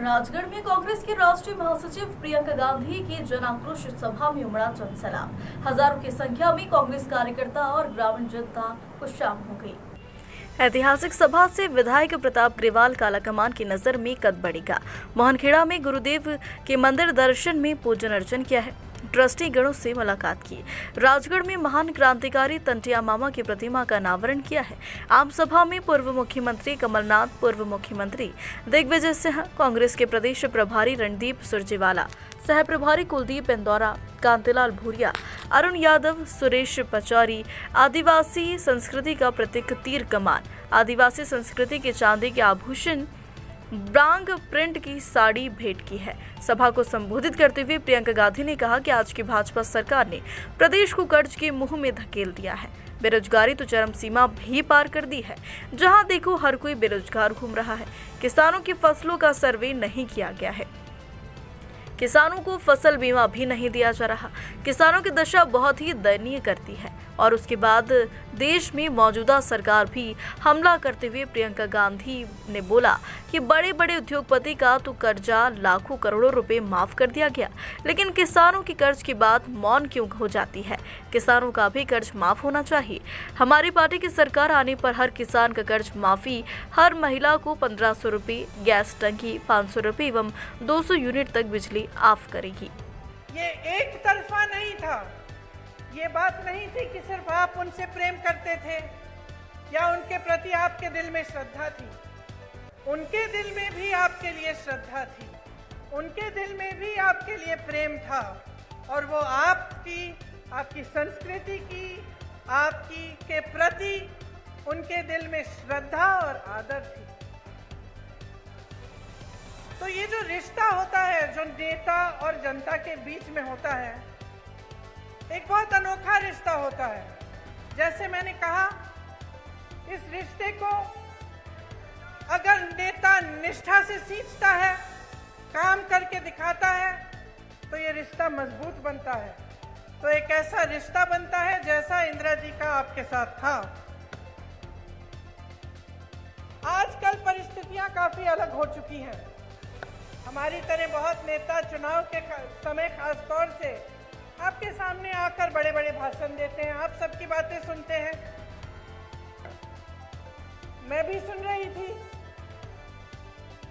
राजगढ़ में कांग्रेस की राष्ट्रीय महासचिव प्रियंका गांधी की जन आक्रोश सभा में उमड़ा जनसैलाब। हजारों की संख्या में कांग्रेस कार्यकर्ता और ग्रामीण जनता को शामिल हो गई। ऐतिहासिक सभा से विधायक प्रताप ग्रेवाल कालाकमान की नजर में कद बढ़ेगा। मोहनखेड़ा में गुरुदेव के मंदिर दर्शन में पूजन अर्चन किया है, ट्रस्टी गणों से मुलाकात की। राजगढ़ में महान क्रांतिकारी तंटिया मामा की प्रतिमा का अनावरण किया है। आम सभा में पूर्व मुख्यमंत्री कमलनाथ, पूर्व मुख्यमंत्री दिग्विजय सिंह, कांग्रेस के प्रदेश प्रभारी रणदीप सुरजेवाला, सह प्रभारी कुलदीप इंदौरा, कांतिलाल भूरिया, अरुण यादव, सुरेश पचौरी, आदिवासी संस्कृति का प्रतीक तीर कमान, आदिवासी संस्कृति के चांदी के आभूषण, ब्रांग प्रिंट की साड़ी भेंट की है। सभा को संबोधित करते हुए प्रियंका गांधी ने कहा कि आज की भाजपा सरकार ने प्रदेश को कर्ज के मुंह में धकेल दिया है। बेरोजगारी तो चरम सीमा भी पार कर दी है। जहां देखो हर कोई बेरोजगार घूम रहा है। किसानों की फसलों का सर्वे नहीं किया गया है। किसानों को फसल बीमा भी नहीं दिया जा रहा। किसानों की दशा बहुत ही दयनीय करती है। और उसके बाद देश में मौजूदा सरकार भी हमला करते हुए प्रियंका गांधी ने बोला कि बड़े बड़े उद्योगपति का तो कर्जा लाखों करोड़ों रुपए माफ कर दिया गया, लेकिन किसानों की कर्ज की बात मौन क्यों हो जाती है। किसानों का भी कर्ज माफ होना चाहिए। हमारी पार्टी की सरकार आने पर हर किसान का कर्ज माफी, हर महिला को 1500 रुपये, गैस टंकी 500 रुपये एवं 200 यूनिट तक बिजली ऑफ करेगी। ये एक तरफा नहीं था। ये बात नहीं थी कि सिर्फ आप उनसे प्रेम करते थे या उनके प्रति आपके दिल में श्रद्धा थी। उनके दिल में भी आपके लिए श्रद्धा थी, उनके दिल में भी आपके लिए प्रेम था। और वो आपकी संस्कृति की, आपकी के प्रति उनके दिल में श्रद्धा और आदर थी। तो ये जो रिश्ता होता है, जो नेता और जनता के बीच में होता है, एक बहुत अनोखा रिश्ता होता है। जैसे मैंने कहा, इस रिश्ते को अगर नेता निष्ठा से सींचता है, काम करके दिखाता है, तो ये रिश्ता मजबूत बनता है। तो एक ऐसा रिश्ता बनता है जैसा इंदिरा जी का आपके साथ था। आजकल परिस्थितियां काफी अलग हो चुकी हैं। हमारी तरह बहुत नेता चुनाव के समय खास तौर से आपके सामने आकर बड़े बड़े भाषण देते हैं, आप सबकी बातें सुनते हैं। मैं भी सुन रही थी।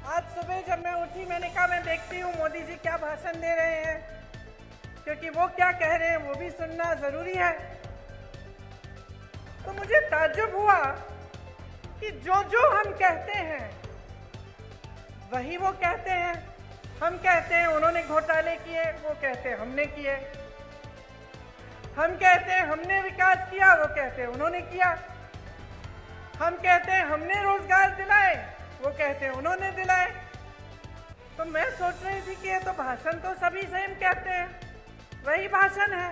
आज सुबह जब मैं उठी, मैंने कहा मैं देखती हूँ मोदी जी क्या भाषण दे रहे हैं, क्योंकि वो क्या कह रहे हैं वो भी सुनना जरूरी है। तो मुझे ताज्जुब हुआ कि जो जो हम कहते हैं वही वो कहते हैं। हम कहते हैं उन्होंने घोटाले किए, वो कहते हैं हमने किए। हम कहते हैं हमने विकास किया, वो कहते हैं उन्होंने किया। हम कहते हैं हमने रोजगार दिलाए, वो कहते हैं उन्होंने दिलाए। तो मैं सोच रही थी कि ये तो भाषण तो सभी सेम कहते हैं, वही भाषण है।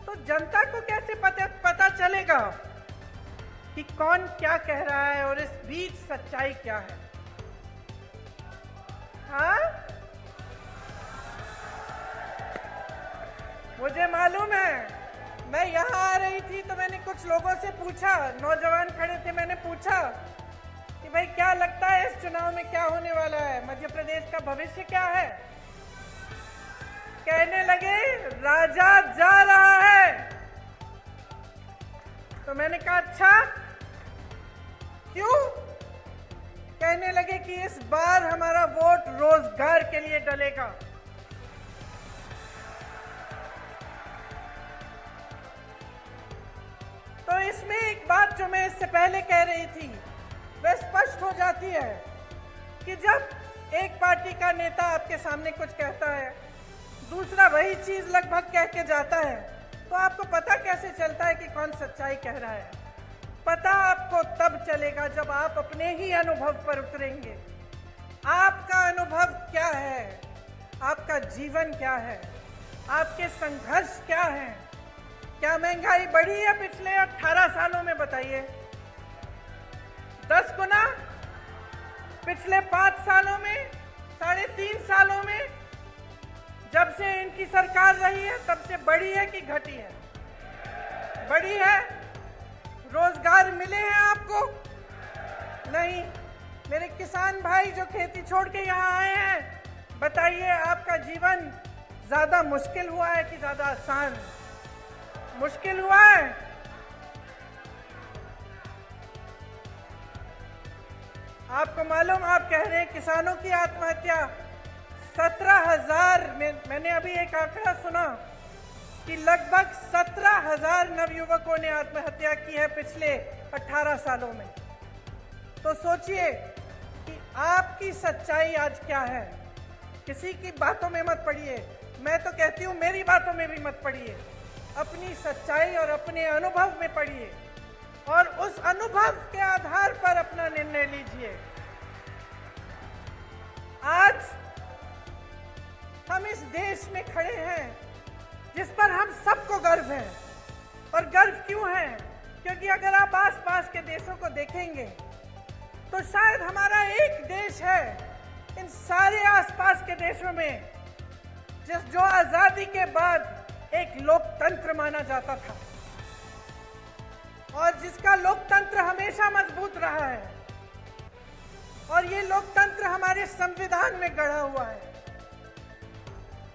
तो जनता को कैसे पता चलेगा कि कौन क्या कह रहा है और इस बीच सच्चाई क्या है? हाँ, मुझे मालूम है। मैं यहाँ आ रही थी तो मैंने कुछ लोगों से पूछा, नौजवान खड़े थे, मैंने पूछा कि भाई क्या लगता है इस चुनाव में क्या होने वाला है, मध्य प्रदेश का भविष्य क्या है? कहने लगे राजा जा रहा है। तो मैंने कहा अच्छा क्यों? कहने लगे कि इस बार हमारा वोट रोजगार के लिए डलेगा। तो इसमें एक बात जो मैं इससे पहले कह रही थी वह स्पष्ट हो जाती है कि जब एक पार्टी का नेता आपके सामने कुछ कहता है, दूसरा वही चीज लगभग कह के जाता है, तो आपको पता कैसे चलता है कि कौन सच्चाई कह रहा है? पता आपको तब चलेगा जब आप अपने ही अनुभव पर उतरेंगे। आपका अनुभव क्या है? आपका जीवन क्या है? आपके संघर्ष क्या है? क्या महंगाई बढ़ी है पिछले 18 सालों में? बताइए। 10 गुना? पिछले 5 सालों में, 3.5 सालों में, जब से इनकी सरकार रही है तब से बढ़ी है कि घटी है? बढ़ी है। रोजगार मिले हैं आपको? नहीं। मेरे किसान भाई जो खेती छोड़ के यहाँ आए हैं, बताइए, आपका जीवन ज्यादा मुश्किल हुआ है कि ज्यादा आसान? मुश्किल हुआ है। आपको मालूम, आप कह रहे हैं किसानों की आत्महत्या 17,000 में, मैंने अभी एक आंकड़ा सुना कि लगभग 17,000 नवयुवकों ने आत्महत्या की है पिछले 18 सालों में। तो सोचिए कि आपकी सच्चाई आज क्या है। किसी की बातों में मत पड़िए, मैं तो कहती हूँ मेरी बातों में भी मत पड़िए, अपनी सच्चाई और अपने अनुभव में पड़िए और उस अनुभव के आधार पर अपना निर्णय लीजिए। आज हम इस देश में खड़े हैं जिस पर हम सबको गर्व है। और गर्व क्यों है? क्योंकि अगर आप आसपास के देशों को देखेंगे तो शायद हमारा एक देश है इन सारे आसपास के देशों में जो आजादी के बाद एक लोकतंत्र माना जाता था और जिसका लोकतंत्र हमेशा मजबूत रहा है। और ये लोकतंत्र हमारे संविधान में गढ़ा हुआ है।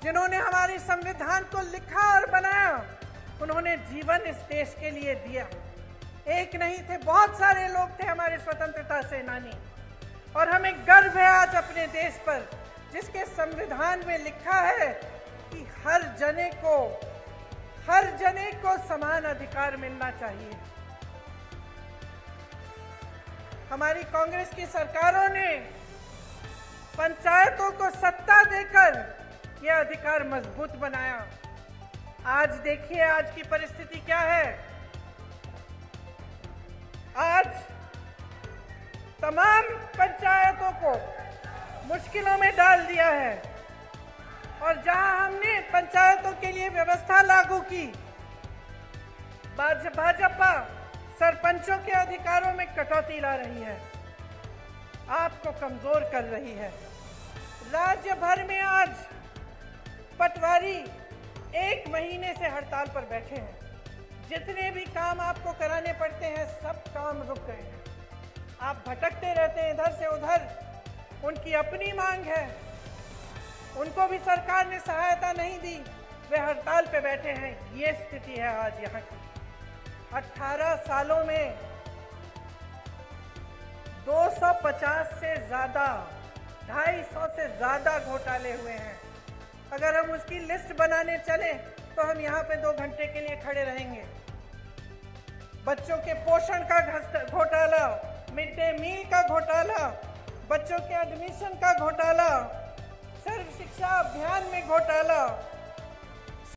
जिन्होंने हमारे संविधान को लिखा और बनाया, उन्होंने जीवन इस देश के लिए दिया। एक नहीं थे, बहुत सारे लोग थे हमारे स्वतंत्रता सेनानी। और हमें गर्व है आज अपने देश पर, जिसके संविधान में लिखा है कि हर जने को समान अधिकार मिलना चाहिए। हमारी कांग्रेस की सरकारों ने पंचायतों को सत्ता देकर यह अधिकार मजबूत बनाया। आज देखिए आज की परिस्थिति क्या है। आज तमाम पंचायतों को मुश्किलों में डाल दिया है और जहां हमने पंचायतों के लिए व्यवस्था लागू की, भाजपा सरपंचों के अधिकारों में कटौती ला रही है, आपको कमजोर कर रही है। राज्य भर में आज पटवारी 1 महीने से हड़ताल पर बैठे हैं। जितने भी काम आपको कराने पड़ते हैं सब काम रुक गए हैं। आप भटकते रहते हैं इधर से उधर। उनकी अपनी मांग है, उनको भी सरकार ने सहायता नहीं दी, वे हड़ताल पे बैठे हैं। ये स्थिति है आज यहाँ की। 18 सालों में 250 से ज्यादा, 250 से ज्यादा घोटाले हुए हैं। अगर हम उसकी लिस्ट बनाने चले तो हम यहाँ पे 2 घंटे के लिए खड़े रहेंगे। बच्चों के पोषण का घोटाला, मिड डे मील का घोटाला, बच्चों के एडमिशन का घोटाला, सर्व शिक्षा अभियान में घोटाला,